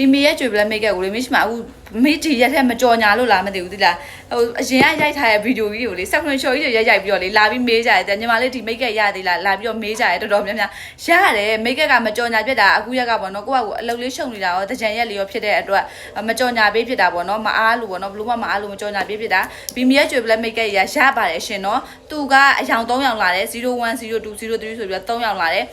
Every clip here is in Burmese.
ဒီမေရဲ့ကြွေပလက်မိတ်ကကိုလေမရှိမှာအခုမိဒီရက်ထက်မကြော်ညာလို့လားမသိဘူးသိလားဟိုအရင်ကရိုက်ထားတဲ့ဗီဒီယိုကြီးကိုလေဆက်ခွင့်ချော်ကြီးတွေရိုက်ပြီးတော့လေလာပြီးမေးကြတယ်ညီမလေးဒီမိတ်ကရသေးလားလာပြီးတော့မေးကြတယ်တော်တော်များများရတယ်မိတ်ကမကြော်ညာဖြစ်တာအခုရက်ကပေါ့နော်ကိုကကိုအလုပ်လေးရှုံနေတာရောတကြံရက်လေးရောဖြစ်တဲ့အတွက်မကြော်ညာပေးဖြစ်တာပေါ့နော်မအားလို့ပေါ့နော်ဘလို့မအားလို့မကြော်ညာပေးဖြစ်တာဗီမီရဲ့ကြွေပလက်မိတ်ကရပါတယ်ရှင်နော်သူကအယောင်3ယောက်လာတယ်01 02 03ဆိုပြီးတော့3ယောက်လာတယ်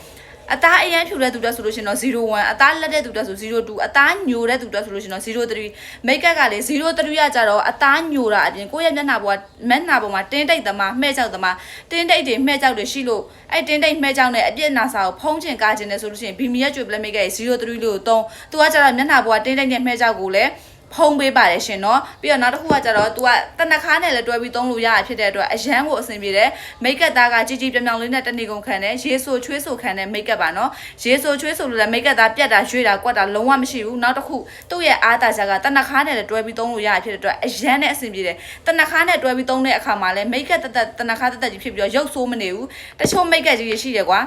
အသားအရန်ဖြူတဲ့သူတက်ဆိုလို့ရှင်တော့01အသားလက်တဲ့သူတက်ဆို02အသားညိုတဲ့သူတက်ဆိုလို့ရှင်တော့03မိတ်ကပ်ကလေ03ရကြတော့အသားညိုတာအပြင်ကိုယ့်ရဲ့မျက်နှာပေါ်မှာတင်းတိတ်သမားမှဲ့ကြောက်သမားတင်းတိတ်တွေမှဲ့ကြောက်တွေရှိလို့အဲ့တင်းတိတ်မှဲ့ကြောက်နဲ့အပြစ်နာစာကိုဖုံးချင်ကားချင်တယ်ဆိုလို့ရှင်ဘီမီရဲ့ကြွေပလက်မိတ်က03လေးကို3သူကကြတော့မျက်နှာပေါ်ကတင်းတိတ်နဲ့မှဲ့ကြောက်ကိုလည်းဖုံးပေးပါတယ်ရှင်နော်ပြီးတော့နောက်တစ်ခုကကြတော့ तू ကတနခါနဲ့လည်းတွဲပြီးသုံးလို့ရတာဖြစ်တဲ့အတွက်အရန်ကိုအဆင်ပြေတယ်မိတ်ကပ်သားကကြီးကြီးပြောင်ပြောင်လေးနဲ့တနေ့ကုန်ခံတယ်ရေဆိုချွေးဆိုခံတယ်မိတ်ကပ်ပါနော်ရေဆိုချွေးဆိုလို့လည်းမိတ်ကပ်သားပြတ်တာရွှေ့တာကွက်တာလုံးဝမရှိဘူးနောက်တစ်ခုသူ့ရဲ့အားသာချက်ကတနခါနဲ့လည်းတွဲပြီးသုံးလို့ရတာဖြစ်တဲ့အတွက်အရန်နဲ့အဆင်ပြေတယ်တနခါနဲ့တွဲပြီးသုံးတဲ့အခါမှာလည်းမိတ်ကပ်တနခါတက်ကြီးဖြစ်ပြီးတော့ရုပ်ဆိုးမနေဘူးတချို့မိတ်ကပ်ကြီးတွေရှိတယ်ကွာ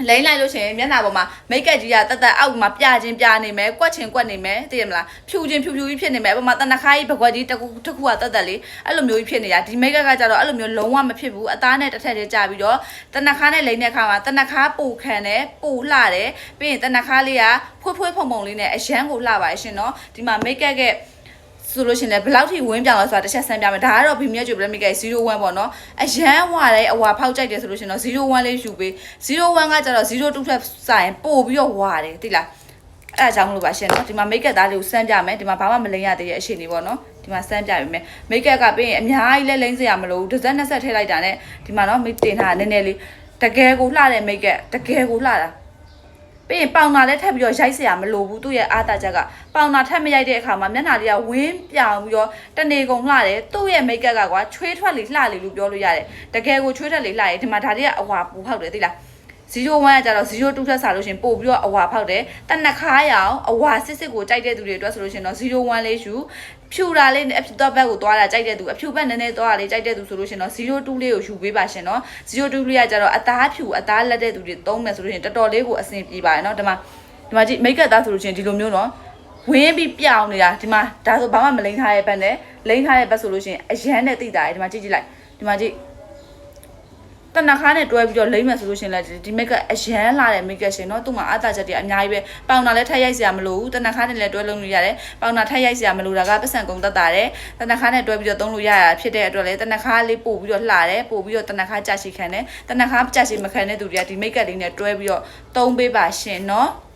လိမ့်လိုက်လို့ရှိရင်မျက်နှာပေါ်မှာမိတ်ကပ်ကြီးကတက်အောက်မှာပြချင်းပြနေမယ်ကွက်ချင်းကွက်နေမယ်သိရမလားဖြူချင်းဖြူကြီးဖြစ်နေမယ်အပေါ်မှာတနခါကြီးဘကွက်ကြီးတစ်ခုကတက်လေးအဲ့လိုမျိုးကြီးဖြစ်နေတာဒီမိတ်ကပ်ကကြတော့အဲ့လိုမျိုးလုံးဝမဖြစ်ဘူးအသားနဲ့တစ်ထက်တည်းကြာပြီးတော့တနခါနဲ့လိမ့်တဲ့အခါမှာတနခါပူခံတယ်ပူလှတယ်ပြီးရင်တနခါလေးကဖွေးဖုံဖုံလေးနဲ့အရန်ကိုလှပါရှင်နော်ဒီမှာမိတ်ကပ်ကဆိုလို့ရှင်လည်းဘယ်လောက်ထိဝင်းပြောင်လဲဆိုတာတစ်ချက်ဆန်းပြမယ်ဒါကတော့ဗီမီရဲ့ကြွေပလက်မိတ်က01ပေါ့နော်အရန်ဝါတဲ့အဝါဖောက်ကြိုက်တယ်ဆိုလို့ရှင်တော့01လေးယူပေး01ကကျတော့02ထက်စာရင်ပို့ပြီးတော့ဝါတယ်သိလားအဲ့ဒါကြောင့်မလို့ပါရှင်နော်ဒီမှာမိတ်ကပ်သားလေးကိုစမ်းပြမယ်ဒီမှာဘာမှမလိမ့်ရသေးတဲ့အခြေအနေပေါ့နော်ဒီမှာစမ်းပြပေးမယ်မိတ်ကပ်ကပြီးရင်အများကြီးလဲလိမ့်စရာမလိုဘူးတစ်စက်နှစ်ဆက်ထည့်လိုက်တာနဲ့ဒီမှာနော်မိတ်တင်ထားနည်းနည်းလေးတကယ်ကိုလှတဲ့မိတ်ကပ်တကယ်ကိုလှတာပြီးရင်ပေါင်နာလည်းထပ်ပြီးတော့ရိုက်เสียမလို့ဘူးသူ့ရဲ့အားသာချက်ကပေါင်နာထပ်မရိုက်တဲ့အခါမှာမျက်နှာလေးကဝင်းပြောင်ပြီးတော့တနေကုန်လှတယ်သူ့ရဲ့မိတ်ကပ်ကကွာချွေးထွက်လေလှလေလို့ပြောလို့ရတယ်တကယ်ကိုချွေးထွက်လေလှတယ်ဒီမှာဒါတွေကအဝါပူဖောက်တယ်သိလား01ကကြတော့02ထက်စားလို့ရှင်ပို့ပြီးတော့အဝါဖောက်တယ်တနခါရောင်အဝါစစ်ကိုကြိုက်တဲ့သူတွေအတွက်ဆိုလို့ရှင်တော့01လေးယူဖြူတာလေးအဖြူတော့ဘက်ကိုသွားတာကြိုက်တဲ့သူအဖြူဘက်နည်းနည်းသွားတာလေးကြိုက်တဲ့သူဆိုလို့ရှင်တော့02လေးကိုယူပေးပါရှင်နော်02လေးကကြတော့အသားဖြူအသားလက်တဲ့သူတွေသုံးမယ်ဆိုလို့ရှင်တော်တော်လေးကိုအဆင်ပြေပါတယ်နော်ဒီမှာကြည့်မိတ်ကပ်သားဆိုလို့ရှင်ဒီလိုမျိုးနော်ဝင်းပြီးပြောင်းနေတာဒီမှာဒါဆိုဘာမှမလိမ့်ထားတဲ့ဘက်နဲ့လိမ့်ထားတဲ့ဘက်ဆိုလို့ရှင်အရန်နဲ့တိတာတယ်ဒီမှာကြည့်လိုက်ဒီမှာကြည့်တနခါနဲ့တွဲပြီးတော့လိမ့်မယ်ဆိုလို့ရှင်လည်းဒီမိတ်ကအရန်လာတဲ့မိတ်ကရှင်နော်သူ့မှာအားသာချက်တွေအများကြီးပဲပေါင်တာလည်းထပ်ရိုက်စရာမလိုဘူးတနခါနဲ့လည်းတွဲလုံးလို့ရတယ်ပေါင်တာထပ်ရိုက်စရာမလိုတာကပတ်စံကုန်တက်တာတယ်တနခါနဲ့တွဲပြီးတော့သုံးလို့ရတာဖြစ်တဲ့အတွက်လည်းတနခါလေးပို့ပြီးတော့လှတယ်ပို့ပြီးတော့တနခါကြာရှည်ခံတယ်တနခါကြာရှည်မခံတဲ့သူတွေကဒီမိတ်ကလေးနဲ့တွဲပြီးတော့သုံးပေးပါရှင်နော်